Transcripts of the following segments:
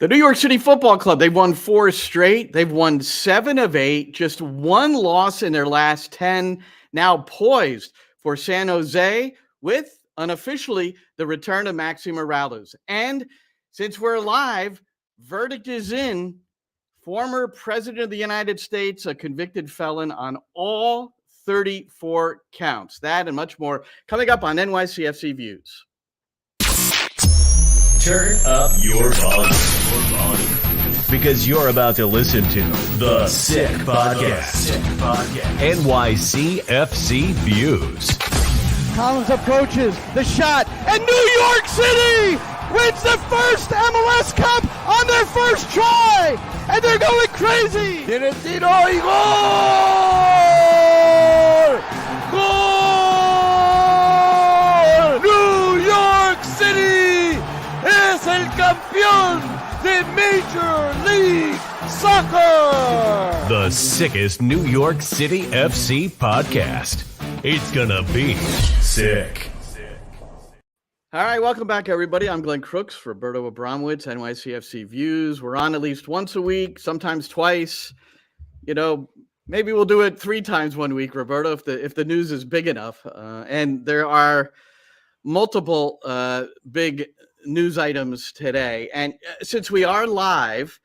The New York City Football Club, they've won 4 straight. They've won 7 of 8, just 1 loss in their last 10. Now poised for San Jose with, unofficially, the return of Maxi Moralez. And since we're live, verdict is in. Former President of the United States, a convicted felon on all 34 counts. That and much more coming up on NYCFC Views. Turn up your volume. Because you're about to listen to The Sick Podcast. NYCFC Views. Collins approaches the shot, and New York City wins the first MLS Cup on their first try, and they're going crazy. Tiene el tiro y gol! Gol! New York City es el campeón de Major League Soccer. The sickest New York City FC podcast. It's gonna be sick. All right, welcome back, everybody. I'm Glenn Crooks for Roberto Abramowitz, NYCFC Views. We're on at least once a week, sometimes twice. You know, maybe we'll do it 3 times one week, Roberto, if the news is big enough. And there are multiple big news items today. And since we are live,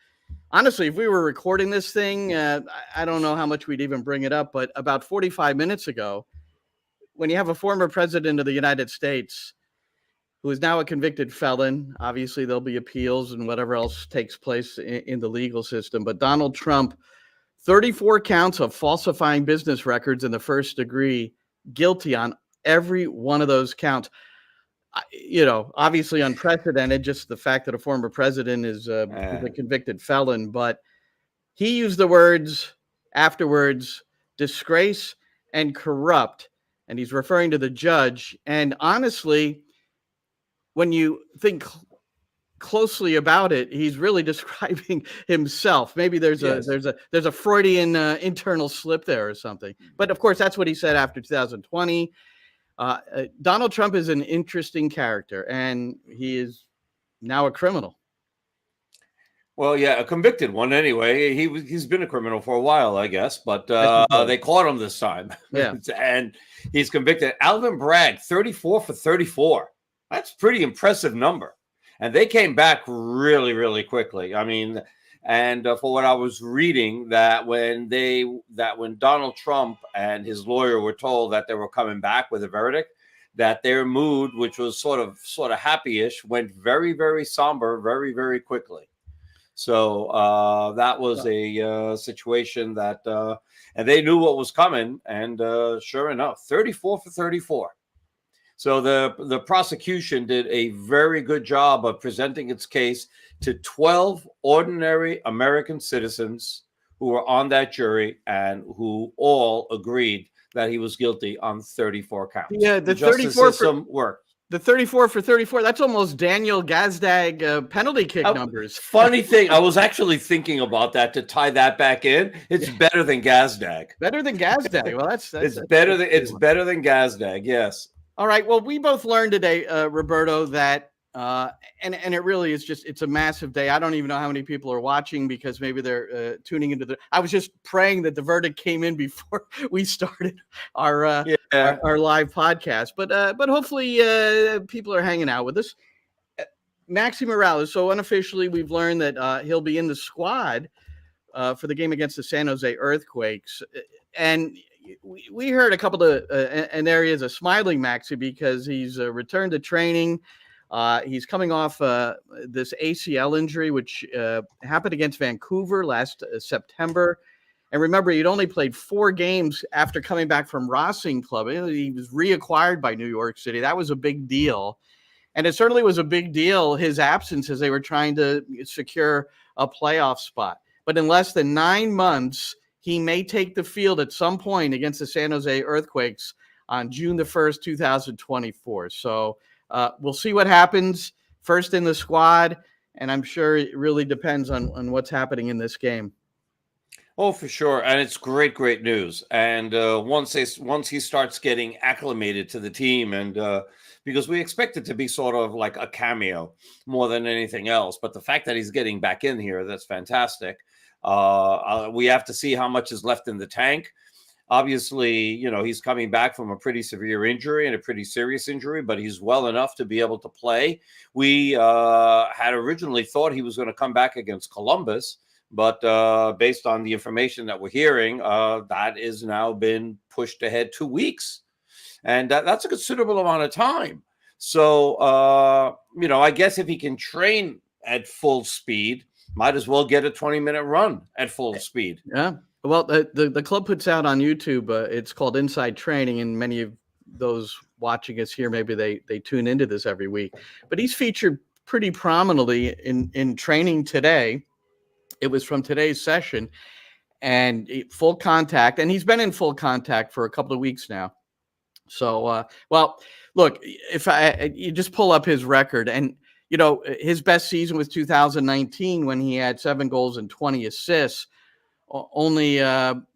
honestly, if we were recording this thing, I don't know how much we'd even bring it up, but about 45 minutes ago, when you have a former president of the United States who is now a convicted felon, obviously there'll be appeals and whatever else takes place in the legal system, but Donald Trump, 34 counts of falsifying business records in the first degree, guilty on every one of those counts. You know, obviously unprecedented, just the fact that a former president is a convicted felon, but he used the words afterwards, disgrace and corrupt, and he's referring to the judge. And honestly, when you think closely about it, he's really describing himself. Maybe there's a Freudian internal slip there or something. But of course, that's what he said after 2020. Donald Trump is an interesting character, and he is now a criminal. Well, yeah, a convicted one anyway. He's been a criminal for a while, I guess, but they caught him this time. Yeah, and he's convicted. Alvin Bragg, 34 for 34. That's a pretty impressive number. And they came back really, really quickly. I mean, and for what I was reading, that when Donald Trump and his lawyer were told that they were coming back with a verdict, that their mood, which was sort of happy-ish, went very, very somber, very, very quickly. So that was a situation that, and they knew what was coming. And sure enough, 34 for 34. So the prosecution did a very good job of presenting its case to 12 ordinary American citizens who were on that jury and who all agreed that he was guilty on 34 counts. Yeah, the 34 system worked. The 34 for 34, that's almost Daniel Gazdag penalty kick numbers. Funny thing, I was actually thinking about that to tie that back in. It's better than Gazdag. Better than Gazdag. Well, that's better than Gazdag, yes. All right. Well, we both learned today, Roberto, that and it really is it's a massive day. I don't even know how many people are watching because maybe they're tuning into I was just praying that the verdict came in before we started our live podcast. But hopefully people are hanging out with us. Maxi Moralez. So unofficially, we've learned that he'll be in the squad for the game against the San Jose Earthquakes, and we heard a couple of an areas of smiling Maxi because he's returned to training. He's coming off this ACL injury, which happened against Vancouver last September. And remember, he'd only played 4 games after coming back from Racing Club. He was reacquired by New York City. That was a big deal. And it certainly was a big deal, his absence, as they were trying to secure a playoff spot. But in less than 9 months, he may take the field at some point against the San Jose Earthquakes on June the 1st, 2024. So we'll see what happens first in the squad, and I'm sure it really depends on what's happening in this game. Oh, for sure. And it's great news. And once he starts getting acclimated to the team and because we expect it to be sort of like a cameo more than anything else. But the fact that he's getting back in here, that's fantastic. We have to see how much is left in the tank. Obviously, you know, he's coming back from a pretty severe injury and a pretty serious injury, but he's well enough to be able to play. We had originally thought he was going to come back against Columbus, but based on the information that we're hearing, that has now been pushed ahead 2 weeks. And that's a considerable amount of time. So, you know, I guess if he can train at full speed, might as well get a 20-minute run at full speed. Yeah. Well, the club puts out on YouTube, it's called Inside Training, and many of those watching us here, maybe they tune into this every week. But he's featured pretty prominently in training today. It was from today's session, and full contact, and he's been in full contact for a couple of weeks now. So, well, look, if you just pull up his record, and you know his best season was 2019 when he had 7 goals and 20 assists. Only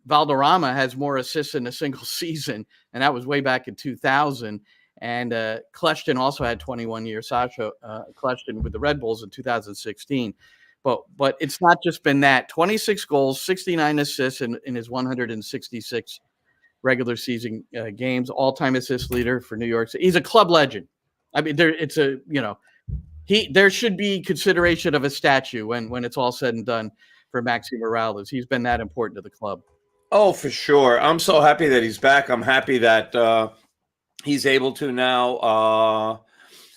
Valderrama has more assists in a single season, and that was way back in 2000. And Kleshton also had 21 years. Sasha Kleshton with the Red Bulls in 2016. But it's not just been that. 26 goals, 69 assists in his 166 regular season games. All-time assist leader for New York City. He's a club legend. I mean, there should be consideration of a statue when it's all said and done. For Maxi Moralez. He's been that important to the club. Oh, for sure. I'm so happy that he's back. I'm happy that he's able to now,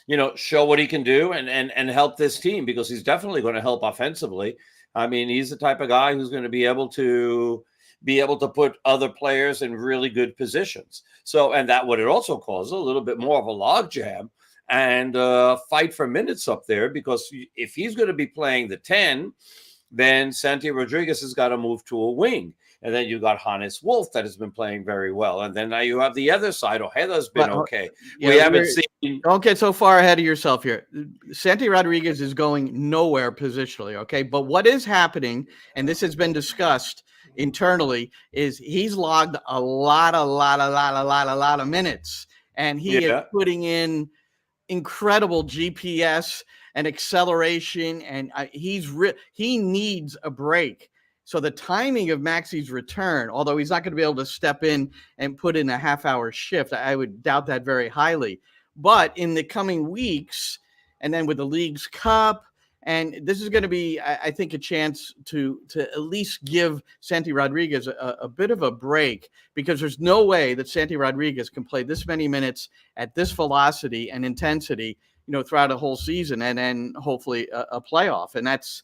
you know, show what he can do and help this team, because he's definitely going to help offensively. I mean, he's the type of guy who's going to be able to put other players in really good positions. So, and that would it also cause a little bit more of a logjam and fight for minutes up there, because if he's going to be playing the 10, then Santi Rodriguez has got to move to a wing. And then you got Hannes Wolf that has been playing very well. And then now you have the other side. Ojeda's been okay. Yeah, we haven't seen. Don't get so far ahead of yourself here. Santi Rodriguez is going nowhere positionally, okay? But what is happening, and this has been discussed internally, is he's logged a lot of minutes. And he is putting in incredible GPS and acceleration, and he needs a break. So the timing of Maxi's return, although he's not going to be able to step in and put in a half-hour shift, I would doubt that very highly. But in the coming weeks, and then with the League's Cup, and this is going to be, I think, a chance to at least give Santi Rodriguez a bit of a break, because there's no way that Santi Rodriguez can play this many minutes at this velocity and intensity, you know, throughout a whole season, and then hopefully a playoff. And that's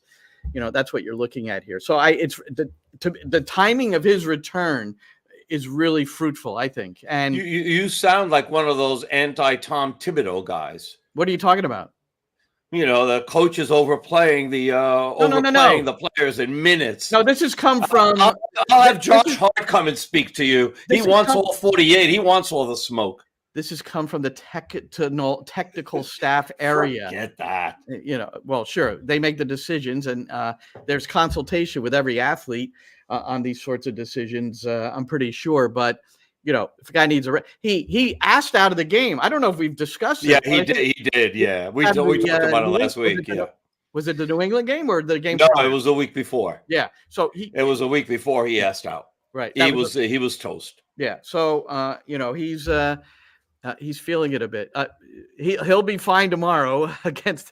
what you're looking at here. So it's the timing of his return is really fruitful, I think. And you sound like one of those anti-Tom Thibodeau guys. What are you talking about? You know, the coach is overplaying the players in minutes. No, this has come from. I'll have Josh Hart come and speak to you. He wants all 48. He wants all the smoke. This has come from the technical staff area. Forget that. You know, well, sure, they make the decisions, and there's consultation with every athlete on these sorts of decisions. I'm pretty sure, but you know, if a guy needs he asked out of the game. I don't know if we've discussed it. Yeah, he did. Yeah, we talked about it last week. Was it the New England game or the game? No, it was a week before. Yeah, so it was a week before he asked out. Right, he was toast. Yeah, so you know, he's feeling it a bit. He'll be fine tomorrow against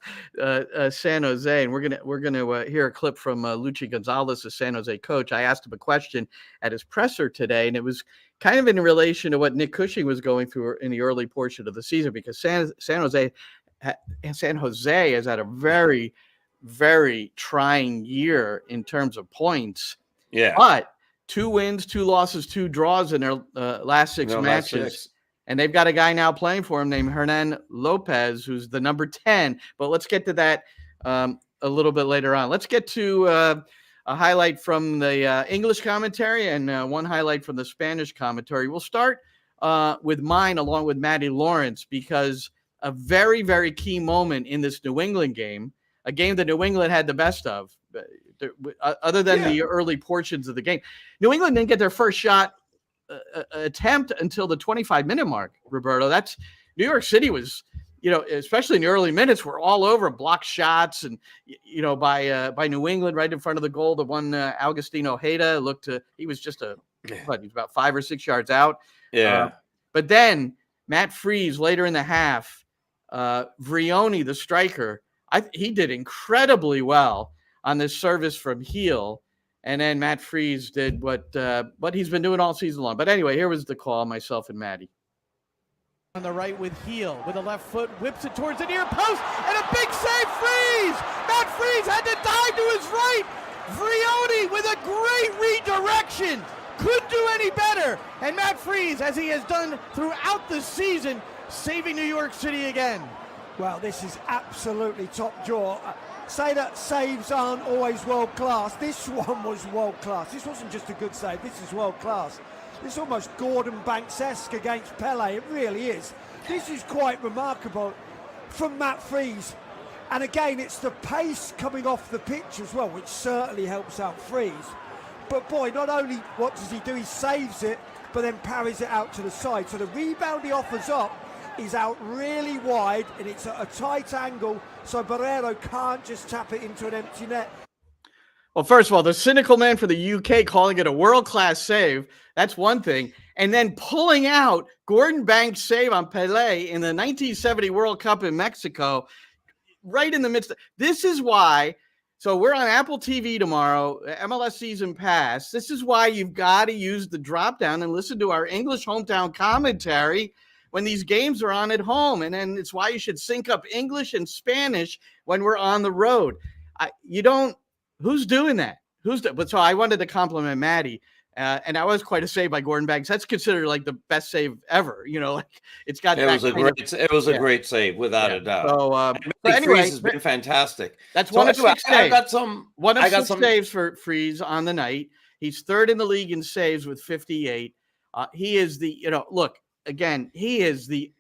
San Jose, and we're gonna hear a clip from Luchi Gonzalez, the San Jose coach. I asked him a question at his presser today, and it was kind of in relation to what Nick Cushing was going through in the early portion of the season, because San Jose has had a very, very trying year in terms of points. Yeah, but 2 wins, 2 losses, 2 draws in their last 6 matches. And they've got a guy now playing for him named Hernan Lopez, who's the number 10. But let's get to that a little bit later on. Let's get to a highlight from the English commentary and one highlight from the Spanish commentary. We'll start with mine along with Matty Lawrence, because a very, very key moment in this New England game, a game that New England had the best of, other than the early portions of the game. New England didn't get their first shot attempt until the 25-minute mark, Roberto. That's New York City was especially in the early minutes, were all over block shots and, by New England right in front of the goal. The one Augustin Ojeda he was just he was about 5 or 6 yards out. Yeah. But then Matt Freese later in the half, Vrioni, the striker, he did incredibly well on this service from heel. And then Matt Freese did what he's been doing all season long. But anyway, here was the call, myself and Maddie. On the right with heel, with the left foot, whips it towards the near post, and a big save, Freese! Matt Freese had to dive to his right. Vrioni with a great redirection. Couldn't do any better. And Matt Freese, as he has done throughout the season, saving New York City again. Well, this is absolutely top draw. Say that saves aren't always world class. This one was world class. This wasn't just a good save, this is world class. This is almost Gordon Banks-esque against Pele. It really is. This is quite remarkable from Matt Freese. And again, it's the pace coming off the pitch as well, which certainly helps out Freese. But boy, not only what does he do, he saves it, but then parries it out to the side. So the rebound he offers up is out really wide, and it's at a tight angle, so Barrero can't just tap it into an empty net. Well, first of all, the cynical man for the UK calling it a world-class save, that's one thing. And then pulling out Gordon Banks' save on Pelé in the 1970 World Cup in Mexico, right in the midst of this is why. So we're on Apple TV tomorrow, MLS Season Pass. This is why you've got to use the drop-down and listen to our English hometown commentary when these games are on at home. And then it's why you should sync up English and Spanish when we're on the road. Who's doing that? But so I wanted to compliment Maddie. And that was quite a save by Gordon Banks. That's considered like the best save ever. It's got. It was a great save without a doubt. So, anyway, Freese has been fantastic. That's one of 6 saves. I got some. One of 6 saves for Freese on the night. He's 3rd in the league in saves with 58. He is the he is the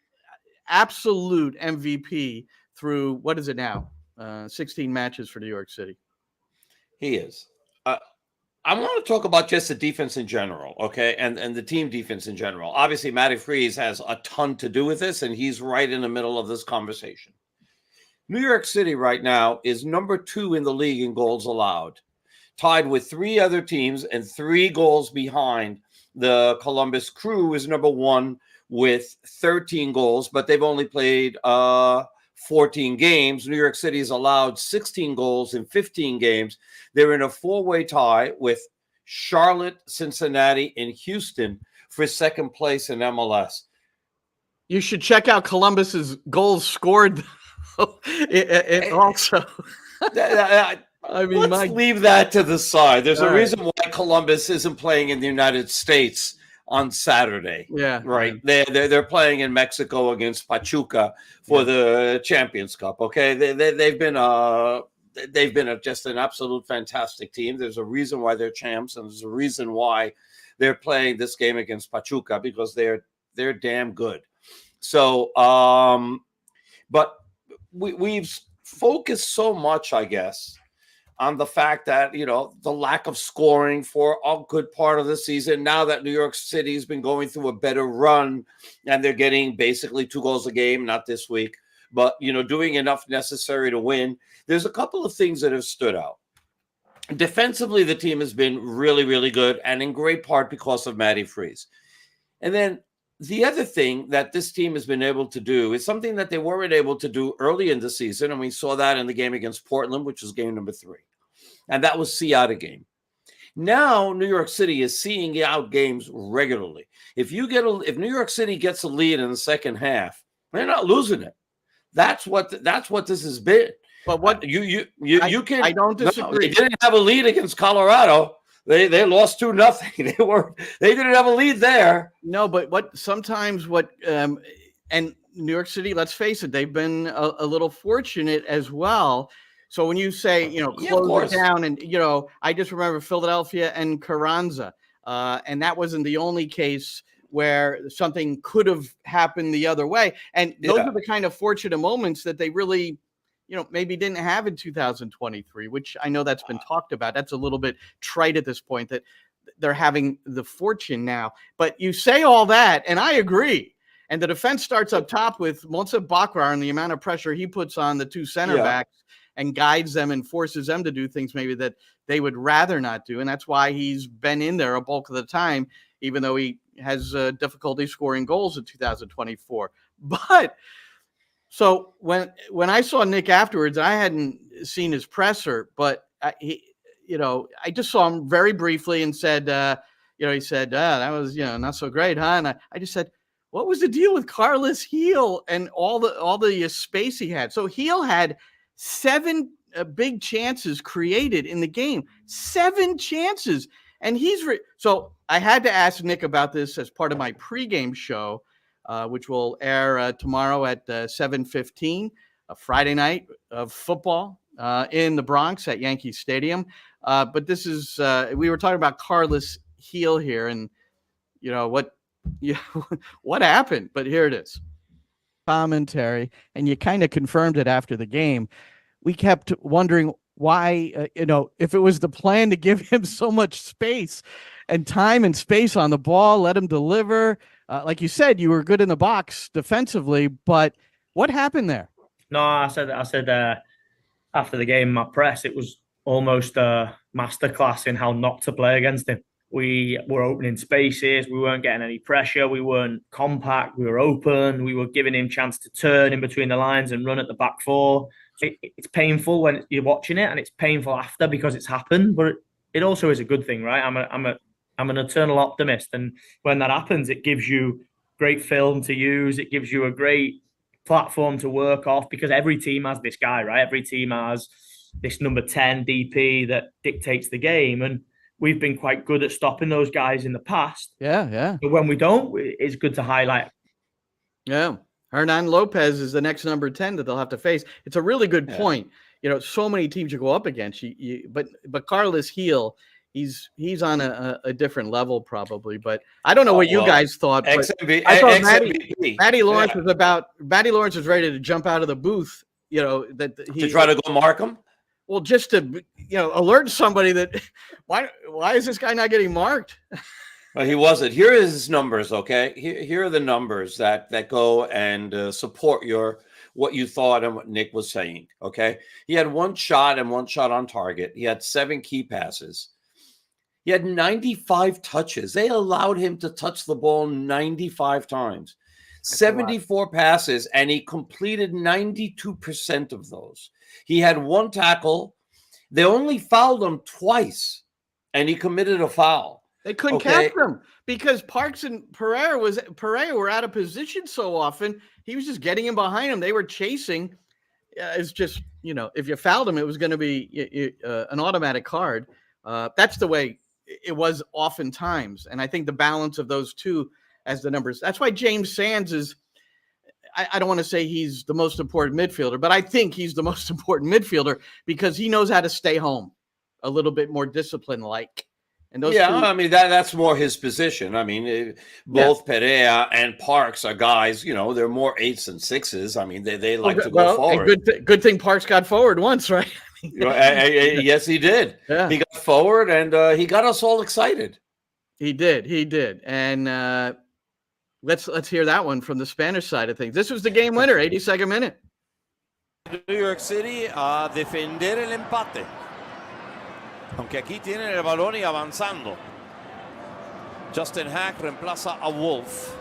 absolute MVP through what is it now? 16 matches for New York City. He is. I want to talk about just the defense in general, okay, and the team defense in general. Obviously, Matty Freese has a ton to do with this, and he's right in the middle of this conversation. New York City right now is number 2 in the league in goals allowed, tied with 3 other teams and 3 goals behind. The Columbus Crew is number 1 with 13 goals, but they've only played 14 games. New York City has allowed 16 goals in 15 games. They're in a 4-way tie with Charlotte, Cincinnati, and Houston for 2nd place in MLS. You should check out Columbus's goals scored. It also. Let's leave that to the side. There's a reason why Columbus isn't playing in the United States on Saturday. Yeah. Right. They're playing in Mexico against Pachuca for the Champions Cup. Okay. They've been just an absolute fantastic team. There's a reason why they're champs, and there's a reason why they're playing this game against Pachuca, because they're damn good. So but we've focused so much, I guess, on the fact that, the lack of scoring for a good part of the season. Now that New York City has been going through a better run and they're getting basically 2 goals a game, not this week, but, doing enough necessary to win. There's a couple of things that have stood out. Defensively, the team has been really, really good, and in great part because of Matty Freese. And then the other thing that this team has been able to do is something that they weren't able to do early in the season, and we saw that in the game against Portland, which was game number 3. And that was see out a game. Now New York City is seeing out games regularly. If New York City gets a lead in the second half, they're not losing it. That's what this has been. But what you can. I don't disagree. No, they didn't have a lead against Colorado. They lost 2-0. They didn't have a lead there. No, but sometimes and New York City, let's face it, they've been a little fortunate as well. So when you say, close it down, and, I just remember Philadelphia and Carranza, and that wasn't the only case where something could have happened the other way. And those are the kind of fortunate moments that they really, maybe didn't have in 2023, which I know that's been talked about. That's a little bit trite at this point, that they're having the fortune now. But you say all that, and I agree. And the defense starts up top with Monsef Bakrar and the amount of pressure he puts on the two center backs and guides them and forces them to do things maybe that they would rather not do. And that's why he's been in there a bulk of the time, even though he has difficulty scoring goals in 2024. But so when I saw Nick afterwards, I hadn't seen his presser, but I just saw him very briefly and said, he said, that was, not so great, huh? And I just said, what was the deal with Carlos Gil and all the space he had? So Gil had 7 big chances created in the game, 7 chances. And so I had to ask Nick about this as part of my pregame show, which will air tomorrow at 7:15, a Friday night of football in the Bronx at Yankee Stadium. But this is we were talking about Carlos Gil here, and what happened? But here it is. Commentary, and you kind of confirmed it after the game. We kept wondering why, if it was the plan to give him so much space and time and space on the ball, let him deliver. Like you said, you were good in the box defensively, but what happened there? No, I said after the game, my press, it was almost a masterclass in how not to play against him. We were opening spaces. We weren't getting any pressure. We weren't compact. We were open. We were giving him chance to turn in between the lines and run at the back four. It's painful when you're watching it, and it's painful after because it's happened. But it also is a good thing, right? I'm an eternal optimist, and when that happens, it gives you great film to use. It gives you a great platform to work off because every team has this guy, right? Every team has this number 10 DP that dictates the game, and we've been quite good at stopping those guys in the past. Yeah. But when we don't, it's good to highlight. Yeah. Hernan Lopez is the next number 10 that they'll have to face. It's a really good point. So many teams you go up against, but Carlos Gil, he's on a different level probably. But I don't know what you guys thought. But I thought Matty Lawrence was ready to jump out of the booth. To try to go mark him. Well, just to alert somebody that why is this guy not getting marked? Well, he wasn't. Here is his numbers. Okay, here are the numbers that go and support what you thought and what Nick was saying. Okay, he had 1 shot and 1 shot on target. He had 7 key passes. He had 95 touches. They allowed him to touch the ball 95 times. 74 passes, and he completed 92% of those. He had 1 tackle. They only fouled him twice, and he committed a foul. They couldn't catch him because Parks and Pereira were out of position so often. He was just getting him behind him. They were chasing. It's just, if you fouled him, it was going to be an automatic card. That's the way it was oftentimes. And I think the balance of those two as the numbers. That's why James Sands is, I don't want to say he's the most important midfielder, but I think he's the most important midfielder because he knows how to stay home a little bit more discipline-like. And those that's more his position. Both Pereira and Parks are guys, they're more 8s and 6s. They like to go forward. Good thing Parks got forward once, right? Yes, he did. Yeah. He got forward, and he got us all excited. He did. And let's hear that one from the Spanish side of things. This was the game winner, 82nd minute. New York City a defender el empate. Aunque aquí tienen el balón y avanzando. Justin Hack reemplaza a Wolf.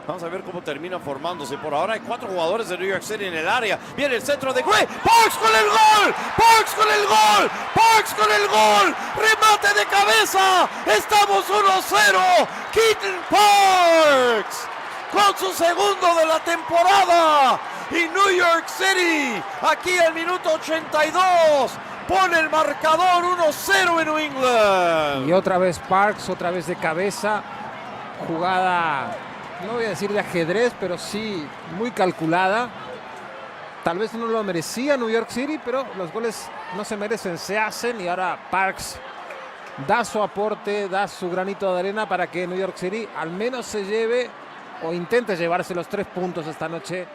Vamos a ver cómo termina formándose. Por ahora hay 4 jugadores de New York City en el área. Viene el centro de Gray. Parks con el gol. Parks con el gol. Parks con el gol. Remate de cabeza. Estamos 1-0. Keaton Parks con su segundo de la temporada. Y New York City, aquí al minuto 82, pone el marcador 1-0 en New England. Y otra vez Parks, otra vez de cabeza. Jugada, no voy a decir de ajedrez, pero sí muy calculada. Tal vez no lo merecía New York City, pero los goles no se merecen, se hacen. Y ahora Parks da su aporte, da su granito de arena para que New York City al menos se lleve o intente llevarse los 3 puntos esta noche.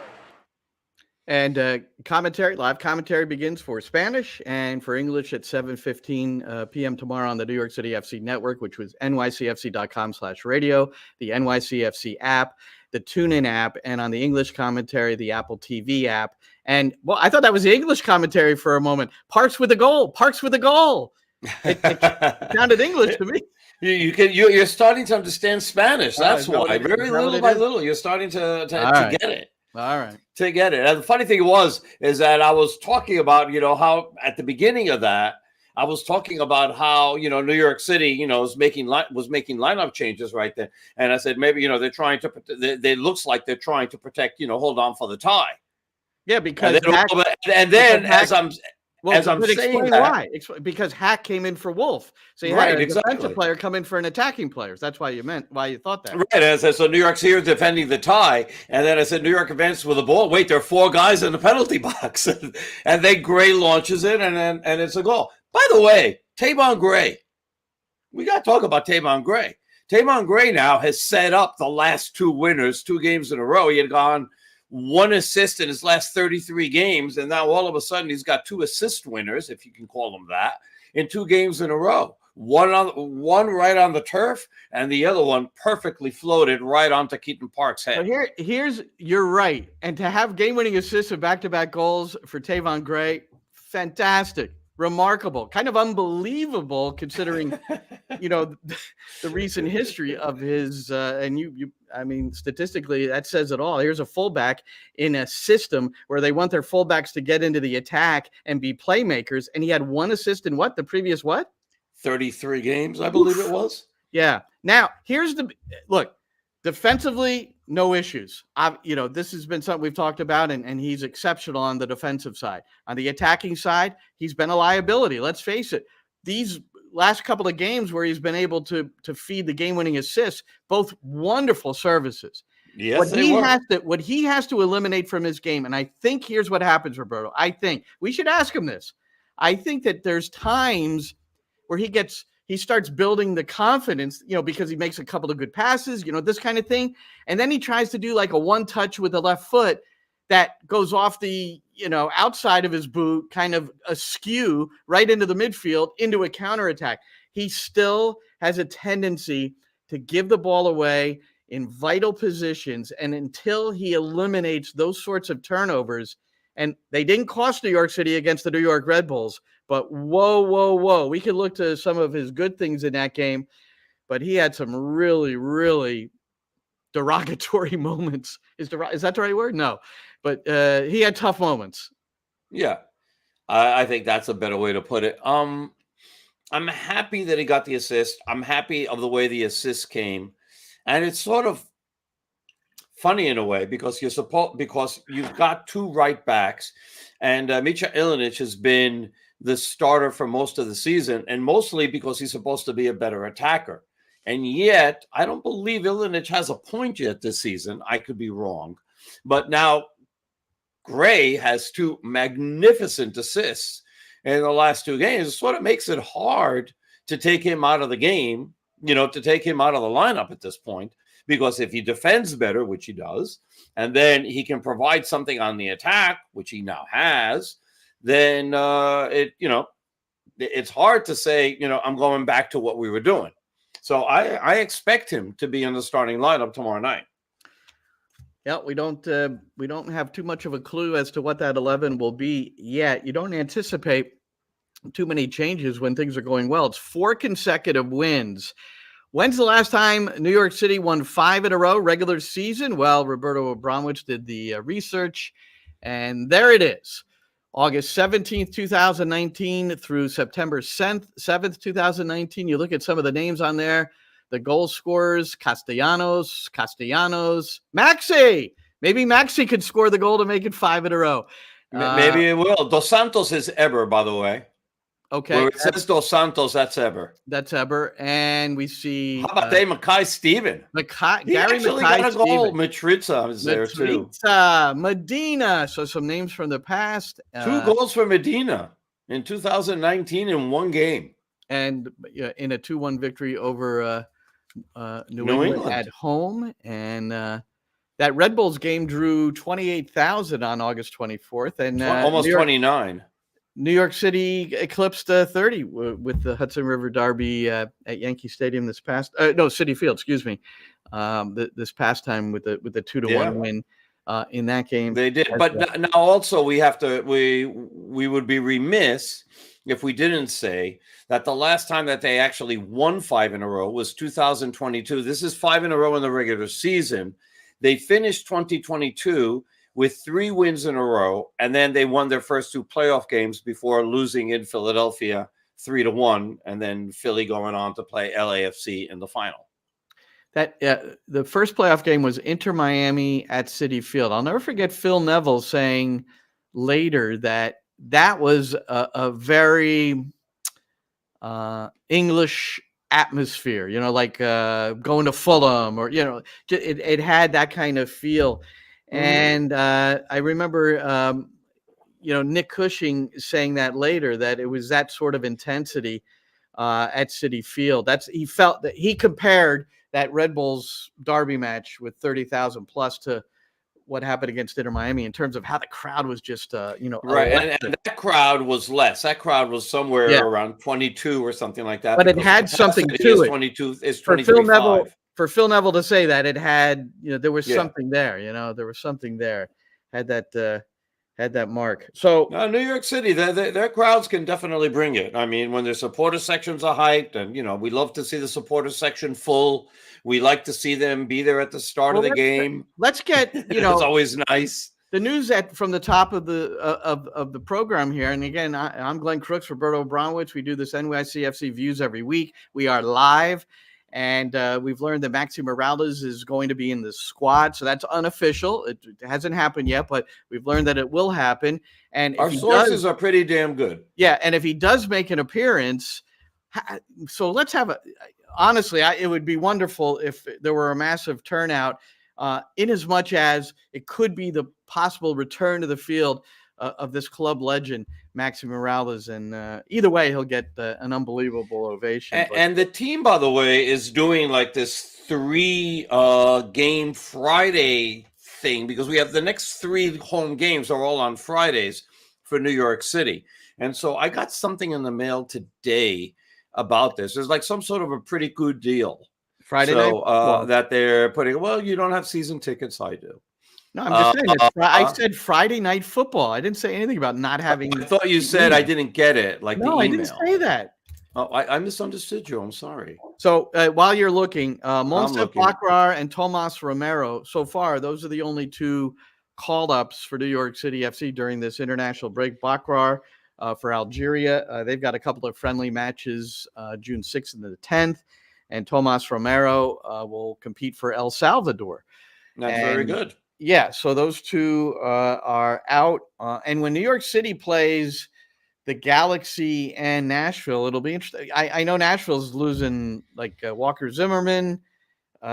And live commentary begins for Spanish and for English at 7:15 p.m. tomorrow on the New York City FC network, which was nycfc.com/radio, the NYCFC app, the TuneIn app, and on the English commentary, the Apple TV app. And, well, I thought that was the English commentary for a moment. Parks with a goal. Parks with a goal. It sounded English to me. You're starting to understand Spanish. That's why. Very little by is? little, you're starting to right. get it. All right. To get it. And the funny thing is that I was talking about, how at the beginning of that, I was talking about how, New York City, was making lineup changes right there. And I said, maybe, they're trying to, they looks like they're trying to protect, hold on for the tie. Yeah, because as I'm saying that, why? Because Hack came in for Wolf, so you had a defensive player come in for an attacking player. That's why you thought that. Right. And I said, so New York's here defending the tie, and then I said, New York advances with the ball. Wait, there are 4 guys in the penalty box, and then Gray launches it, and it's a goal. By the way, Tayvon Gray, we got to talk about Tayvon Gray. Tayvon Gray now has set up the last 2 winners, 2 games in a row. He had gone 1 assist in his last 33 games, and now all of a sudden he's got 2 assist winners, if you can call them that, in 2 games in a row. One right on the turf, and the other one perfectly floated right onto Keaton Park's head. So you're right. And to have game-winning assists and back-to-back goals for Tayvon Gray, fantastic, remarkable, kind of unbelievable considering, the recent history of his. And statistically, that says it all. Here's a fullback in a system where they want their fullbacks to get into the attack and be playmakers, and he had 1 assist in the previous 33 games, I believe it was. Yeah. Now, here's look. Defensively, no issues. This has been something we've talked about, and he's exceptional on the defensive side. On the attacking side, he's been a liability. Let's face it. These last couple of games where he's been able to feed the game-winning assists, both wonderful services. Yes, what he has to eliminate from his game, and I think here's what happens, Roberto. I think we should ask him this. I think that there's times where he starts building the confidence, because he makes a couple of good passes, this kind of thing. And then he tries to do like a 1-touch with the left foot that goes off the, outside of his boot, kind of askew right into the midfield, into a counterattack. He still has a tendency to give the ball away in vital positions. And until he eliminates those sorts of turnovers, and they didn't cost New York City against the New York Red Bulls, but whoa. We could look to some of his good things in that game, but he had some really, really derogatory moments. Is that the right word? No, but he had tough moments. Yeah, I think that's a better way to put it. I'm happy that he got the assist. I'm happy of the way the assist came. And it's sort of funny in a way because you've got 2 right backs, and Micha Ilinic has been the starter for most of the season, and mostly because he's supposed to be a better attacker. And yet, I don't believe Ilinic has a point yet this season. I could be wrong. But now Gray has 2 magnificent assists in the last 2 games. It sort of makes it hard to take him out of the game, to take him out of the lineup at this point. Because if he defends better, which he does, and then he can provide something on the attack, which he now has, then it's hard to say, I'm going back to what we were doing. So I expect him to be in the starting lineup tomorrow night. Yeah, we don't have too much of a clue as to what that 11 will be yet. You don't anticipate too many changes when things are going well. It's 4 consecutive wins. When's the last time New York City won 5 in a row regular season? Well, Roberto Abramowitz did the research, and there it is. August 17th, 2019 through September 7th, 2019. You look at some of the names on there, the goal scorers, Castellanos, Maxi. Maybe Maxi could score the goal to make it 5 in a row. Maybe it will. Dos Santos is Eber, by the way. Okay. Where it says Dos Santos, that's Eber. That's Eber. And we see... How about Mackay Steven? Gary Mackay Steven. Matriza is there too. Medina. So some names from the past. 2 goals for Medina in 2019 in 1 game. And in a 2-1 victory over New England at home. And that Red Bulls game drew 28,000 on August 24th, and almost 29. New York City eclipsed 30 with the Hudson River Derby at Yankee Stadium this past Citi Field, excuse me, this past time with the 2-1 win in that game. They did, but now also we would be remiss if we didn't say that the last time that they actually won 5 in a row was 2022. This is 5 in a row in the regular season. They finished 2022 with 3 wins in a row, and then they won their first 2 playoff games before losing in Philadelphia 3-1, and then Philly going on to play LAFC in the final. That the first playoff game was Inter Miami at Citi Field. I'll never forget Phil Neville saying later that was a very English atmosphere, like going to Fulham, or it had that kind of feel. And I remember Nick Cushing saying that later, that it was that sort of intensity at Citi Field. He felt that he compared that Red Bulls Derby match with 30,000 plus to what happened against Inter Miami in terms of how the crowd was just, right. And that crowd was less. That crowd was somewhere around 22 or something like that. But it had something to it. 22 is 23.5. For Phil Neville to say that it had, there was something there. There was something there. Had that mark. So New York City, their crowds can definitely bring it. I mean, when their supporter sections are hyped, and we love to see the supporter section full. We like to see them be there at the start of the game. Let's get it's always nice. The news from the top of the program here. And again, I'm Glenn Crooks, Roberto Abramowitz. We do this NYCFC Views every week. We are live. And we've learned that Maxi Moralez is going to be in the squad. So that's unofficial. It hasn't happened yet, but we've learned that it will happen. And our sources are pretty damn good. Yeah. And if he does make an appearance, so let's have honestly, it would be wonderful if there were a massive turnout, in as much as it could be the possible return to the field of this club legend, Maxi Moralez, and either way, he'll get an unbelievable ovation. And the team, by the way, is doing like this 3-game Friday thing, because we have the next 3 home games are all on Fridays for New York City. And so I got something in the mail today about this. There's like some sort of a pretty good deal Friday night that they're putting. Well, you don't have season tickets. I do. No, I'm just saying. I said Friday night football. I didn't say anything about not having. I thought you said I didn't get it. Like no, the email. I didn't say that. Oh, I misunderstood you. I'm sorry. So while you're looking, Monsef Bakrar and Tomas Romero. So far, those are the only 2 call-ups for New York City FC during this international break. Bakrar for Algeria. They've got a couple of friendly matches, June 6th and the 10th. And Tomas Romero will compete for El Salvador. That's very good. Yeah, so those 2 are out. And when New York City plays the Galaxy and Nashville, it'll be interesting. I know Nashville's losing like Walker Zimmerman.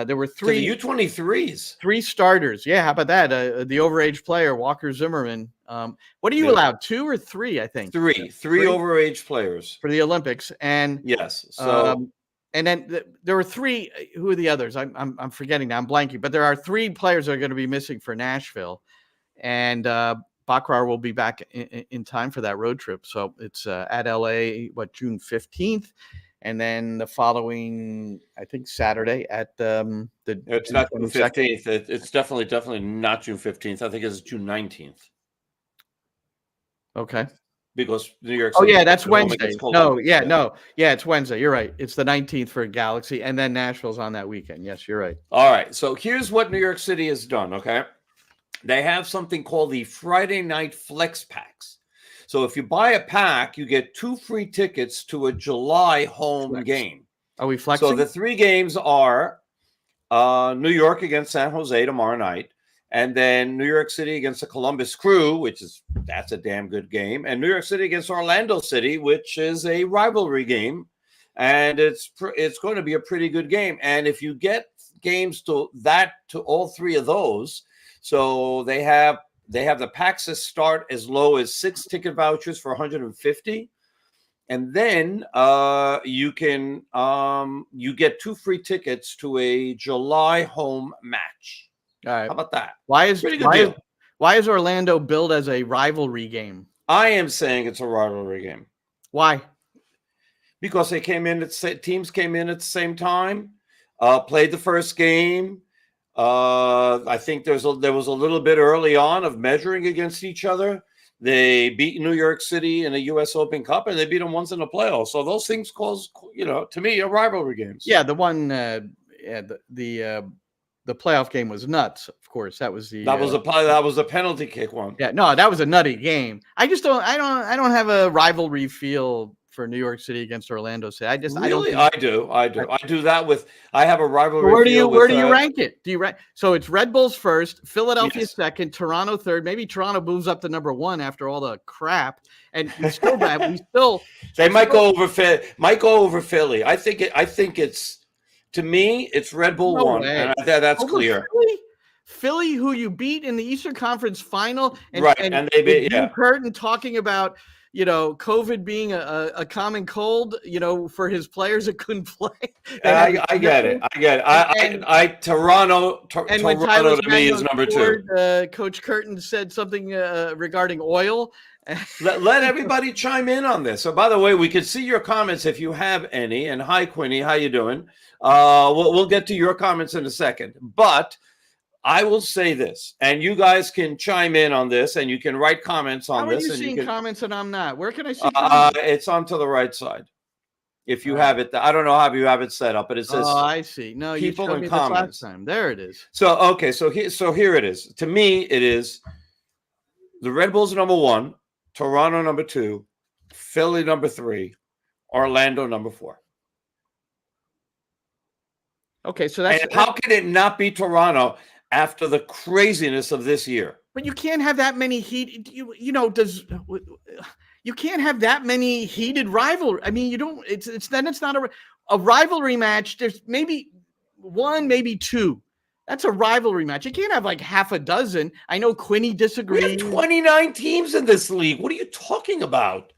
There were 3 to the U23s, 3 starters. Yeah, how about that? The overage player, Walker Zimmerman. What are you allowed? 2 or 3? I think 3 overage players for the Olympics. And yes, so. And then there were 3. Who are the others? I'm forgetting now. I'm blanking. But there are 3 players that are going to be missing for Nashville, and Bakrar will be back in time for that road trip. So it's at LA, June 15th, and then the following, I think, Saturday at It's not June 15th. It's definitely not June 15th. I think it's June 19th. Okay. Because New York City. Oh, yeah, that's Wednesday. It's Wednesday. You're right. It's the 19th for Galaxy, and then Nashville's on that weekend. Yes, you're right. All right. So here's what New York City has done, okay? They have something called the Friday Night Flex Packs. So if you buy a pack, you get 2 free tickets to a July home game. Are we flexing? So the 3 games are New York against San Jose tomorrow night. And then New York City against the Columbus Crew, that's a damn good game. And New York City against Orlando City, which is a rivalry game. And it's going to be a pretty good game. And if you get games to all 3 of those, so they have the packs that start as low as 6 ticket vouchers for $150. And then you get 2 free tickets to a July home match. All right. How about that? Why is Pretty good deal. why is Orlando billed as a rivalry game? I am saying it's a rivalry game Why? because they came in teams came in at the same time, played the first game. I think there was a little bit early on of measuring against each other. They beat New York City in a U.S. Open Cup, and they beat them once in the playoffs. So those things cause, to me, a rivalry games. Yeah, the one, the playoff game was nuts. Of course, that was the that was a penalty kick one. Yeah, no, that was a nutty game. I don't have a rivalry feel for New York City against Orlando City. I do. I do that with. I have a rivalry. Where do you rank it? Do you rank? So it's Red Bulls first, Philadelphia second, Toronto third. Maybe Toronto moves up to number one after all the crap, and we still they might go over Philly. I think it's to me it's Red Bull one. And that's over clear. Philly, who you beat in the Eastern Conference Final, and they beat Curtin talking about COVID being a common cold, for his players that couldn't play. I get it. Toronto to me is number two. Coach Curtin said something regarding oil. Let everybody chime in on this. So, by the way, we can see your comments if you have any. And hi, Quinny, how you doing? We'll get to your comments in a second, but I will say this, and you guys can chime in on this, and you can write comments on this. How are you seeing comments and I'm not? Where can I see it's on to the right side. If you have it, I don't know how you have it set up, but it says. Oh, I see. No, people you showed in me comments. This last time. There it is. So okay, so here it is. To me, it is the Red Bulls number one, Toronto number two, Philly number three, Orlando number four. Okay, so that's how can it not be Toronto after the craziness of this year? But you can't have that many you can't have that many heated rivalry. I mean, you don't. It's not a rivalry match. There's maybe one, maybe two. That's a rivalry match. You can't have like half a dozen. I know Quinny disagrees. We have 29 teams in this league. What are you talking about?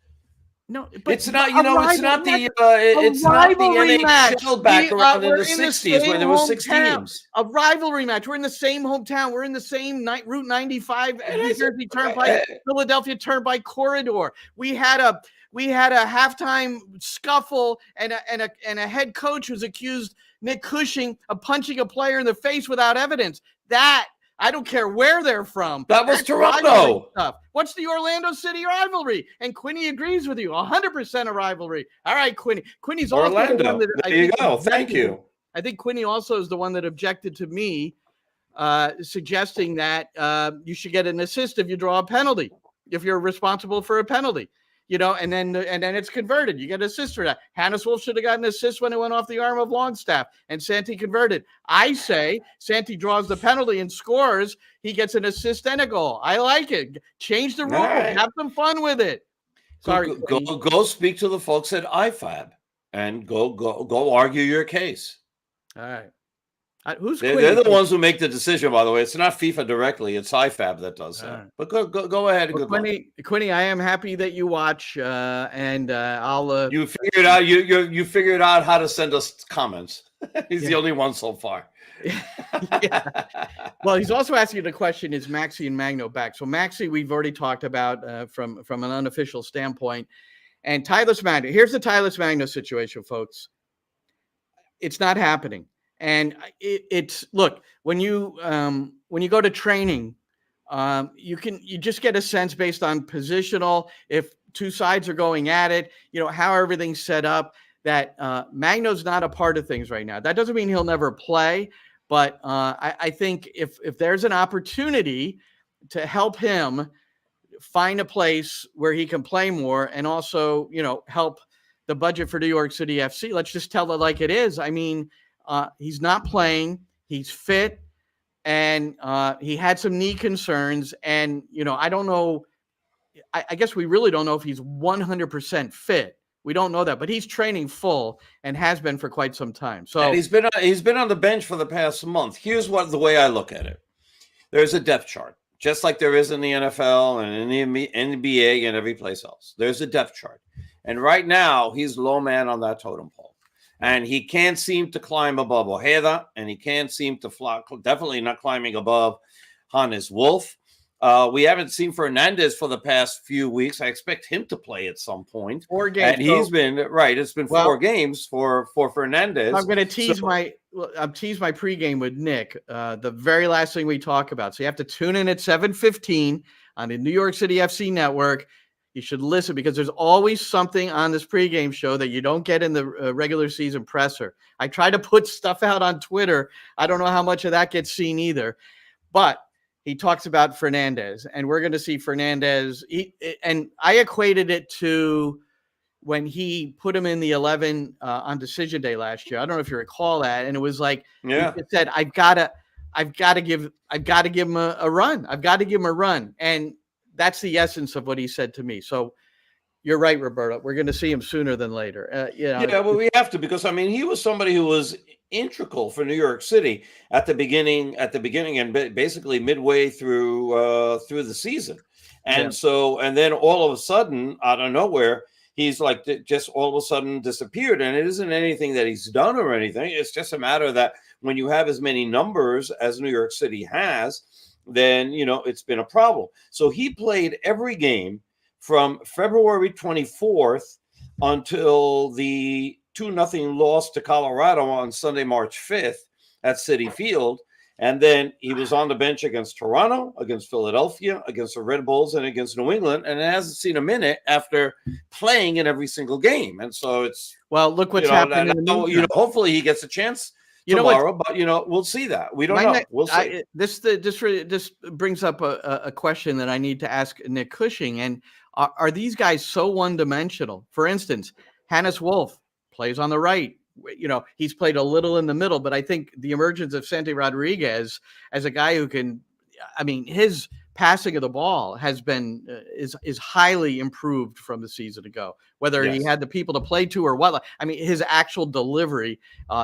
No, but it's not. It's not the. It's not the NHL back around in the 60s where there were 6 teams. A rivalry match. We're in the same hometown. We're in the same Route 95, New Jersey Turnpike, Philadelphia Turnpike corridor. We had a halftime scuffle, and a head coach was accused, Nick Cushing, of punching a player in the face without evidence. That. I don't care where they're from. That's Toronto. Stuff. What's the Orlando City rivalry? And Quinny agrees with you. 100% a rivalry. All right, Quinny. Quinny's also Orlando. The one that there you go. Thank you. I think Quinny also is the one that objected to me suggesting that you should get an assist if you draw a penalty, if you're responsible for a penalty. And then it's converted. You get an assist for that. Hannes Wolf should have gotten an assist when it went off the arm of Longstaff, and Santi converted. I say Santi draws the penalty and scores. He gets an assist and a goal. I like it. Change the rule. Right. Have some fun with it. Sorry. Go speak to the folks at IFAB and go argue your case. All right. They're the ones who make the decision, by the way. It's not FIFA directly. It's IFAB that does that. Right. But go ahead. Well, Quinny, I am happy that you watch, and I'll. You figured out you figured out how to send us comments. He's the only one so far. Yeah. Well, he's also asking the question: is Maxi and Magno back? So Maxi, we've already talked about from an unofficial standpoint, and Tayvon Magno. Here's the Tayvon Magno situation, folks. It's not happening. And it's look, when you go to training, you just get a sense based on positional, if two sides are going at it, how everything's set up, that Magno's not a part of things right now. That doesn't mean he'll never play, but I think if there's an opportunity to help him find a place where he can play more and also, help the budget for New York City FC, let's just tell it like it is. I mean, he's not playing. He's fit, and he had some knee concerns. And I don't know. I guess we really don't know if he's 100% fit. We don't know that, but he's training full and has been for quite some time. So and he's been on the bench for the past month. Here's the way I look at it. There's a depth chart, just like there is in the NFL and in the NBA and every place else. There's a depth chart, and right now he's low man on that totem pole. And he can't seem to climb above Ojeda, and he can't seem to fly, definitely not climbing above Hannes Wolf. We haven't seen Fernandez for the past few weeks. I expect him to play at some point. 4 games. And he's been right. It's been 4 games for Fernandez. I'm going to tease my pregame with Nick. The very last thing we talk about. So you have to tune in at 7:15 on the New York City FC network. You should listen because there's always something on this pregame show that you don't get in the regular season presser. I try to put stuff out on Twitter. I don't know how much of that gets seen either, but he talks about Fernandez, and we're going to see Fernandez. And I equated it to when he put him in the 11 on decision day last year. I don't know if you recall that. And it was like, he said, I've got to give him a run. I've got to give him a run. And that's the essence of what he said to me. So you're right, Roberto. We're going to see him sooner than later. Yeah, well, we have to, because I mean, he was somebody who was integral for New York City at the beginning, and basically midway through the season. And so, and then all of a sudden, out of nowhere, he's like just all of a sudden disappeared. And it isn't anything that he's done or anything. It's just a matter that when you have as many numbers as New York City has, then, it's been a problem. So he played every game from February 24th until the 2-0 loss to Colorado on Sunday, March 5th at Citi Field. And then he was on the bench against Toronto, against Philadelphia, against the Red Bulls, and against New England. And it hasn't seen a minute after playing in every single game. And so it's, look what's happening. Hopefully he gets a chance tomorrow, but we'll see that. We don't know. We'll see. This brings up a question that I need to ask Nick Cushing. And are these guys so one-dimensional? For instance, Hannes Wolf plays on the right. He's played a little in the middle, but I think the emergence of Santi Rodriguez as a guy who can, his passing of the ball has been is highly improved from the season ago. Whether he had the people to play to or what, his actual delivery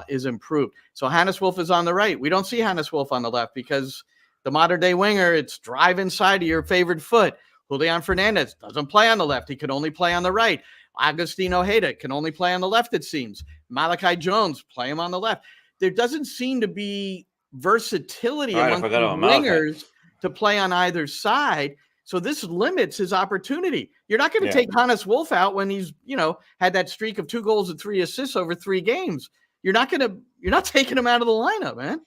is improved. So Hannes Wolf is on the right. We don't see Hannes Wolf on the left because the modern day winger, it's drive inside of your favorite foot. Julian Fernandez doesn't play on the left. He can only play on the right. Agustin Ojeda can only play on the left, it seems. Malachi Jones, play him on the left. There doesn't seem to be versatility among wingers to play on either side. So this limits his opportunity. You're not going to take Hannes Wolf out when he's, had that streak of 2 goals and 3 assists over 3 games. You're not taking him out of the lineup, man.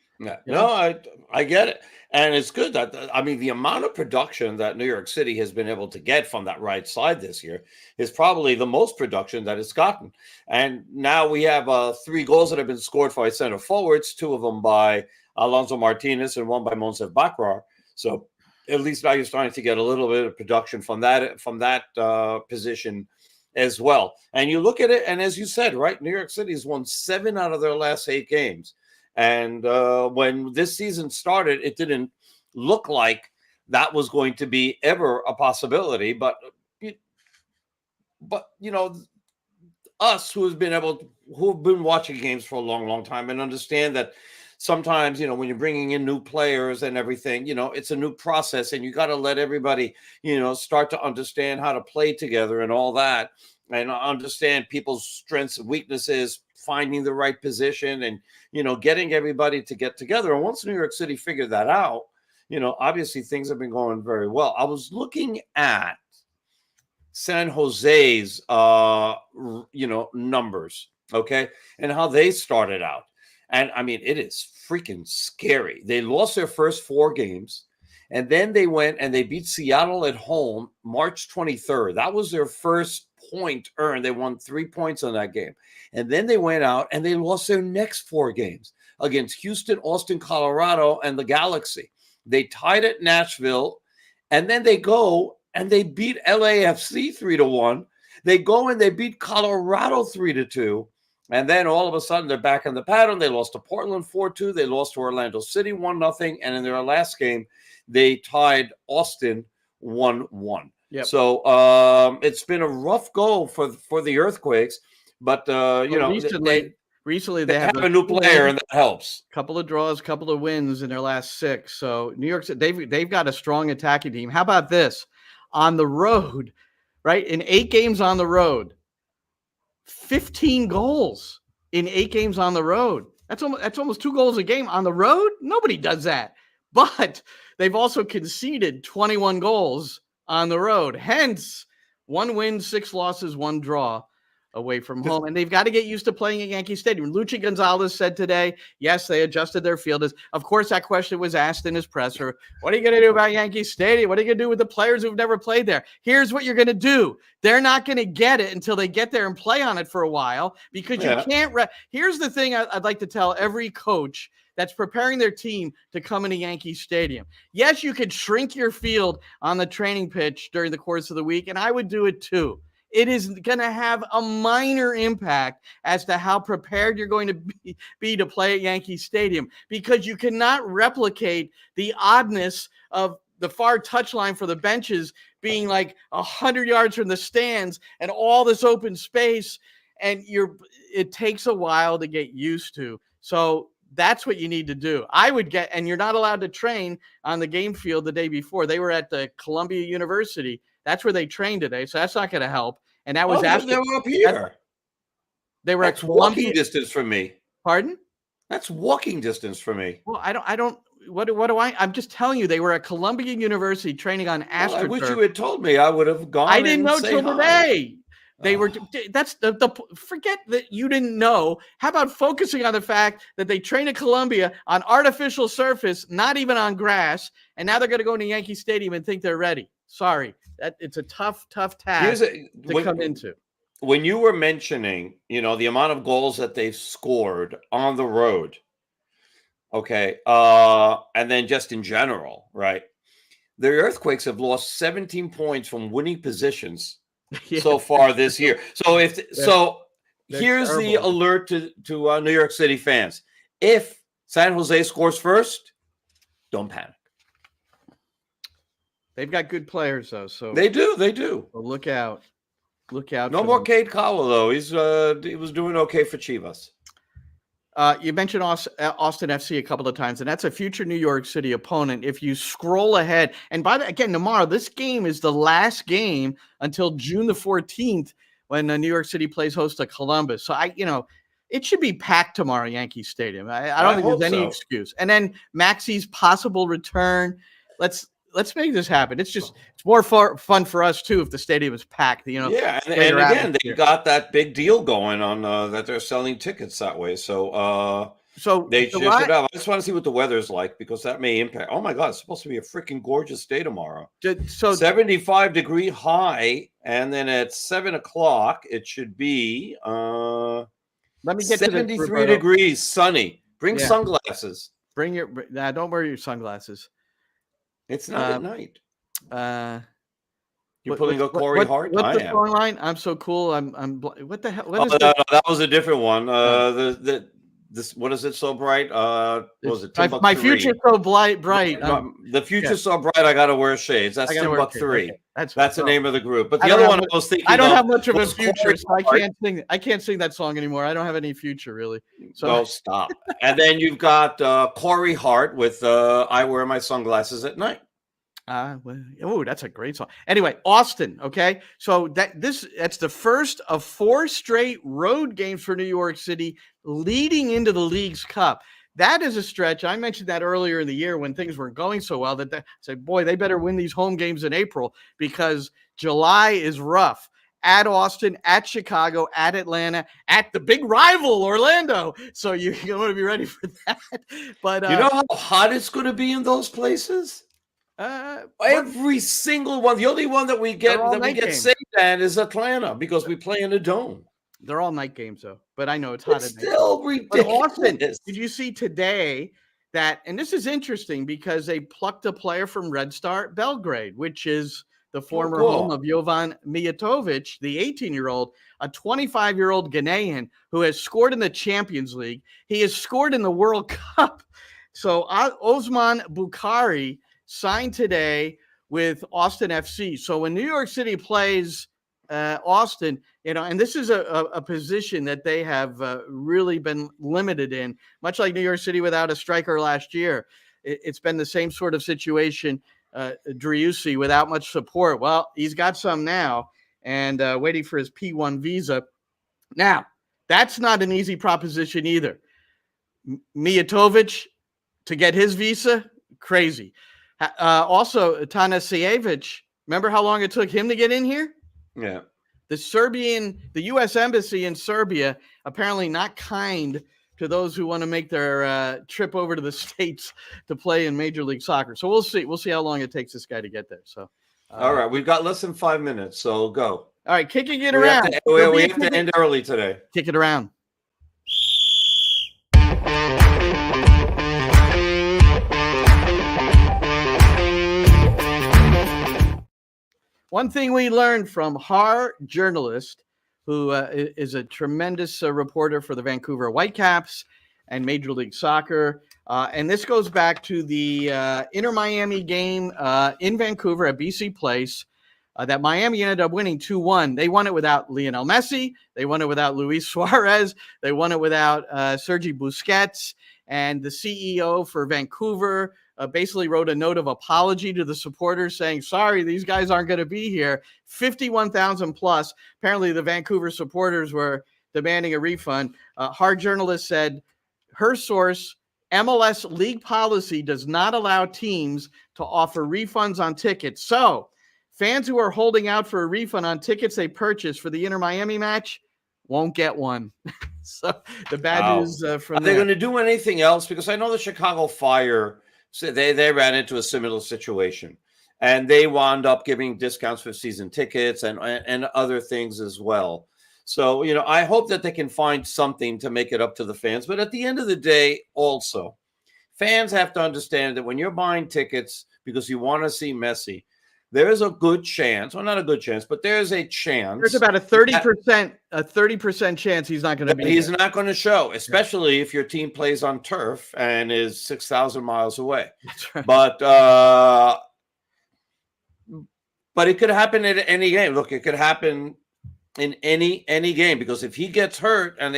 No, I get it. And it's good that, the amount of production that New York City has been able to get from that right side this year is probably the most production that it's gotten. And now we have 3 goals that have been scored by center forwards, 2 of them by Alonso Martinez and 1 by Monsef Bakrar. So at least now you're starting to get a little bit of production from that position as well. And you look at it, and as you said, right, New York City has won 7 out of their last 8 games. And when this season started, it didn't look like that was going to be ever a possibility. But us who have been watching games for a long, long time and understand that sometimes, when you're bringing in new players and everything, it's a new process, and you got to let everybody, start to understand how to play together and all that, and understand people's strengths and weaknesses, finding the right position, and, getting everybody to get together. And once New York City figured that out, obviously things have been going very well. I was looking at San Jose's, numbers, okay, and how they started out. And it is freaking scary. They lost their first 4 games, and then they went and they beat Seattle at home March 23rd. That was their first point earned. They won 3 points on that game. And then they went out and they lost their next 4 games against Houston, Austin, Colorado, and the Galaxy. They tied at Nashville, and then they go and they beat LAFC 3-1. They go and they beat Colorado 3-2. And then all of a sudden they're back in the pattern. They lost to Portland 4-2. They lost to Orlando City 1-0. And in their last game, they tied Austin 1-1. Yep. So it's been a rough go for the Earthquakes. But, recently they have a new player, and that helps. Couple of draws, couple of wins in their last 6. So New York City, they've got a strong attacking team. How about this? On the road, right? In 8 games on the road, 15 goals. in 8 games on the road. That's almost 2 goals a game on the road. Nobody does that. But they've also conceded 21 goals on the road. Hence, 1 win, 6 losses, 1 draw away from home. And they've got to get used to playing at Yankee Stadium. Luchi Gonzalez said today, yes, they adjusted their fielders. Of course, that question was asked in his presser. What are you going to do about Yankee Stadium? What are you going to do with the players who've never played there? Here's what you're going to do. They're not going to get it until they get there and play on it for a while, because you can't. Here's the thing I'd like to tell every coach that's preparing their team to come into Yankee Stadium. Yes, you could shrink your field on the training pitch during the course of the week, and I would do it too. It is going to have a minor impact as to how prepared you're going to be to play at Yankee Stadium, because you cannot replicate the oddness of the far touchline for the benches being like 100 yards from the stands and all this open space. And it takes a while to get used to. So that's what you need to do. And you're not allowed to train on the game field the day before. They were at the Columbia University. That's where they trained today. So that's not going to help. And that was after they were up here. They were That's at Columbia. walking distance from me. Pardon? That's walking distance from me. Well, what do I'm just telling you, they were at Columbia University training on AstroTurf. Well, I wish you had told me. I would have gone. I didn't know till today. They were, that's forget that you didn't know. How about focusing on the fact that they train at Columbia on artificial surface, not even on grass, and now they're going to go into Yankee Stadium and think they're ready. Sorry, it's a tough task to come into. When you were mentioning, the amount of goals that they've scored on the road, okay, and then just in general, right? The Earthquakes have lost 17 points from winning positions so far this year. So here's terrible. The alert to New York City fans: if San Jose scores first, don't panic. They've got good players though, so they do. So look out. No more Cade Cowell though. He was doing okay for Chivas. You mentioned Austin FC a couple of times, and that's a future New York City opponent. If you scroll ahead, and tomorrow, this game is the last game until June the 14th when New York City plays host to Columbus. So it should be packed tomorrow, Yankee Stadium. I don't think there's any excuse. And then Maxi's possible return. Let's make this happen. It's more fun for us too if the stadium is packed. Yeah, and again, they got that big deal going on that they're selling tickets that way. So they should have. I just want to see what the weather's like, because that may impact. Oh my God, it's supposed to be a freaking gorgeous day tomorrow. So 75-degree high, and then at 7:00 it should be let me get 73 degrees, sunny. Bring sunglasses. Don't wear your sunglasses. It's not at night. You're pulling a Corey Hart? What's the song line? I'm so cool. What the hell? No, that was a different one. What is it so bright? What was it? My future's so bright. The future's so bright, I gotta wear shades. That's Timbuk3. Okay. That's the name of the group. But the other one I was thinking, I don't have much of a future, so I can't sing that song anymore. I don't have any future really. So stop. And then you've got Corey Hart with "I Wear My Sunglasses at Night." That's a great song. Anyway, Austin. Okay, so that's the first of 4 straight road games for New York City leading into the League's Cup. That is a stretch. I mentioned that earlier in the year when things weren't going so well, that I said, boy, they better win these home games in April, because July is rough. At Austin, at Chicago, at Atlanta, at the big rival Orlando. So you want to be ready for that. But you know how hot it's going to be in those places? Every single one. The only one that we get saved at is Atlanta, because we play in a dome. They're all night games, though. But I know it's hot. It's still ridiculous. But Austin, did you see today that? And this is interesting because they plucked a player from Red Star Belgrade, which is the former home of Jovan Mijatovic, the 18-year-old, a 25-year-old Ghanaian who has scored in the Champions League. He has scored in the World Cup. So Osman Bukhari signed today with Austin FC. So when New York City plays Austin, and this is a position that they have really been limited in, much like New York City without a striker last year. It's been the same sort of situation. Driussi without much support. Well, he's got some now, and waiting for his P1 visa. Now, That's not an easy proposition either. Mijatovic to get his visa, crazy. Also, Tanasievich, remember how long it took him to get in here? Yeah. The U.S. Embassy in Serbia, apparently not kind to those who want to make their trip over to the States to play in Major League Soccer. So we'll see. We'll see how long it takes this guy to get there. So, all right. We've got less than 5 minutes, so go. All right, kicking it around. We have to end early today. Kick it around. One thing we learned from Har journalist, who is a tremendous reporter for the Vancouver Whitecaps and Major League Soccer. And this goes back to the Inter Miami game in Vancouver at BC Place. That Miami ended up winning 2-1. They won it without Lionel Messi. They won it without Luis Suarez. They won it without Sergi Busquets. And the CEO for Vancouver basically wrote a note of apology to the supporters saying, sorry, these guys aren't going to be here. 51,000 plus. Apparently the Vancouver supporters were demanding a refund. Hard journalist said, her source, MLS league policy does not allow teams to offer refunds on tickets. So fans who are holding out for a refund on tickets they purchased for the Inter Miami match won't get one. So the bad news from Are they going to do anything else? Because I know the Chicago Fire, so they ran into a similar situation, and they wound up giving discounts for season tickets and other things as well. So, I hope that they can find something to make it up to the fans. But at the end of the day, also, fans have to understand that when you're buying tickets because you want to see Messi, there is a good chance, well, not a good chance, but there's a chance. There's about a 30% chance he's not going to be. He's not going to show, especially if your team plays on turf and is 6,000 miles away. That's right. But it could happen at any game. Look, it could happen in any game, because if he gets hurt and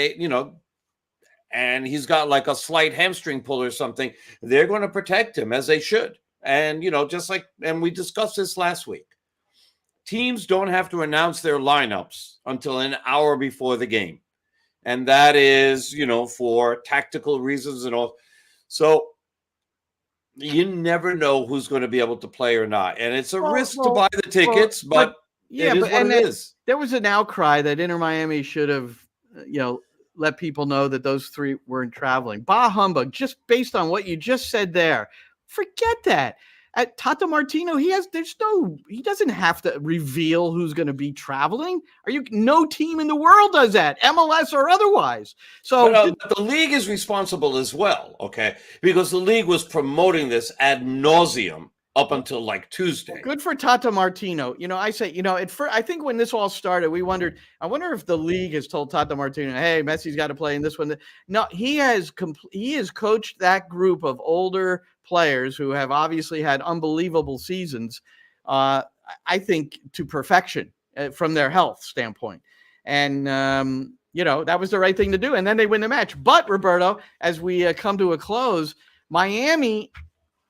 and he's got like a slight hamstring pull or something, they're going to protect him as they should. And, and we discussed this last week, teams don't have to announce their lineups until an hour before the game. And that is, for tactical reasons and all. So you never know who's going to be able to play or not. And it's a risk to buy the tickets, but it is what it is. There was an outcry that Inter Miami should have, let people know that those three weren't traveling. Bah humbug, just based on what you just said there. Forget that. At Tata Martino, he doesn't have to reveal who's going to be traveling. No team in the world does that, MLS or otherwise. So but the league is responsible as well, okay? Because the league was promoting this ad nauseum up until like Tuesday. Good for Tata Martino. I say, I think when this all started, we wondered, I wonder if the league has told Tata Martino, hey, Messi's got to play in this one. No, he has coached that group of older players who have obviously had unbelievable seasons, I think, to perfection from their health standpoint. And, that was the right thing to do. And then they win the match. But, Roberto, as we come to a close, Miami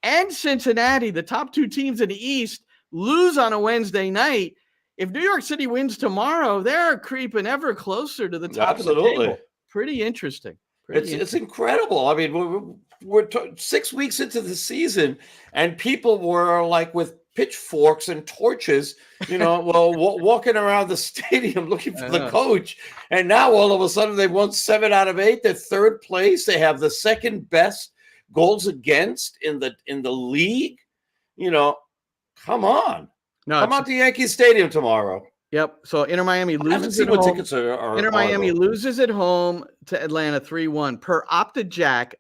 and Cincinnati, the top two teams in the East, lose on a Wednesday night. If New York City wins tomorrow, they're creeping ever closer to the top of the table. Pretty interesting. It's incredible. I mean, we're 6 weeks into the season, and people were like with pitchforks and torches, walking around the stadium looking for the coach. And now all of a sudden they've won 7 out of 8. They're third place. They have the second best goals against in the league. Come on. Come out to Yankee Stadium tomorrow. Yep. So Inter Miami loses at home. Inter Miami loses at home to Atlanta 3-1. Per Opta Jack,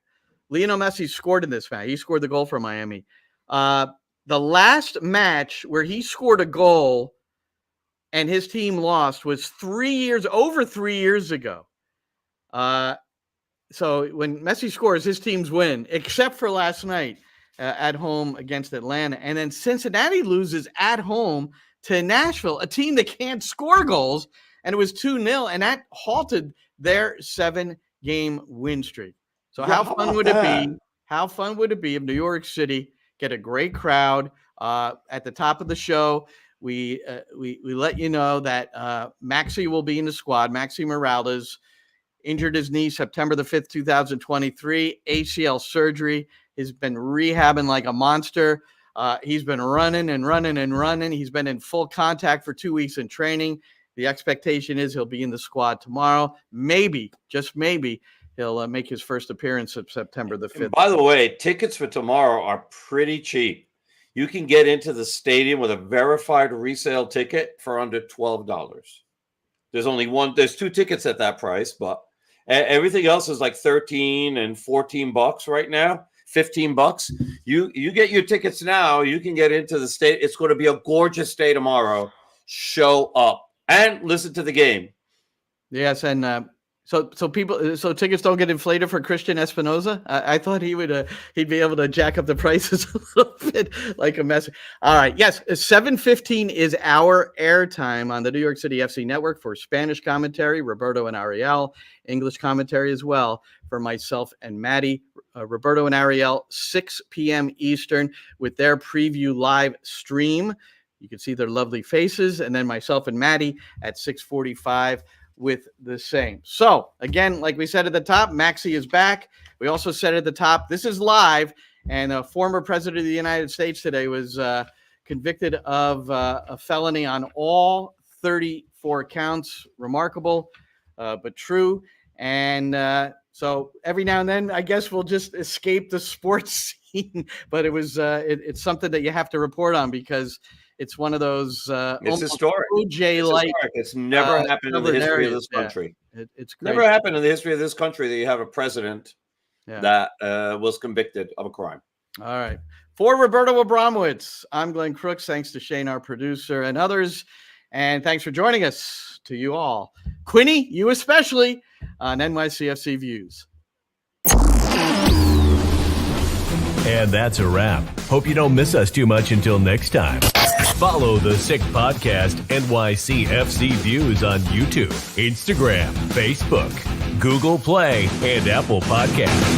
Lionel Messi scored in this match. He scored the goal for Miami. The last match where he scored a goal and his team lost was over 3 years ago. So when Messi scores, his teams win, except for last night at home against Atlanta. And then Cincinnati loses at home to Nashville, a team that can't score goals, and it was 2-0, and that halted their 7-game win streak. So how fun would it be? How fun would it be if New York City get a great crowd at the top of the show? We let you know that Maxi will be in the squad, Maxi Moralez. injured his knee September the 5th, 2023, ACL surgery. He's been rehabbing like a monster. He's been running and running and running. He's been in full contact for 2 weeks in training. The expectation is he'll be in the squad tomorrow. Maybe, just maybe, he'll make his first appearance of September the 5th. And by the way, tickets for tomorrow are pretty cheap. You can get into the stadium with a verified resale ticket for under $12. There's 2 tickets at that price, but everything else is like $13 and $14 right now. $15. You get your tickets now. You can get into the state. It's going to be a gorgeous day tomorrow. Show up and listen to the game. Yes, and so tickets don't get inflated for Christian Espinoza. I thought he'd be able to jack up the prices a little bit like a mess. All right, yes, 7:15 is our airtime on the New York City FC network for Spanish commentary, Roberto and Ariel, English commentary as well for myself and Maddie. Roberto and Ariel, 6 p.m. Eastern with their preview live stream. You can see their lovely faces, and then myself and Maddie at 6:45 with the same. So again, like we said at the top, Maxi is back. We also said at the top, this is live, and a former president of the United States today was convicted of a felony on all 34 counts. Remarkable, but true. And so every now and then, I guess we'll just escape the sports scene, but it's something that you have to report on because it's one of those it's historic. OJ-like. It's never happened in the history of this country. It's great. Never happened in the history of this country that you have a president that was convicted of a crime. All right. For Roberto Abramowitz, I'm Glenn Crooks. Thanks to Shane, our producer, and others. And thanks for joining us, to you all. Quinny, you especially, on NYCFC Views. And that's a wrap. Hope you don't miss us too much until next time. Follow the Sick Podcast NYCFC Views on YouTube, Instagram, Facebook, Google Play, and Apple Podcasts.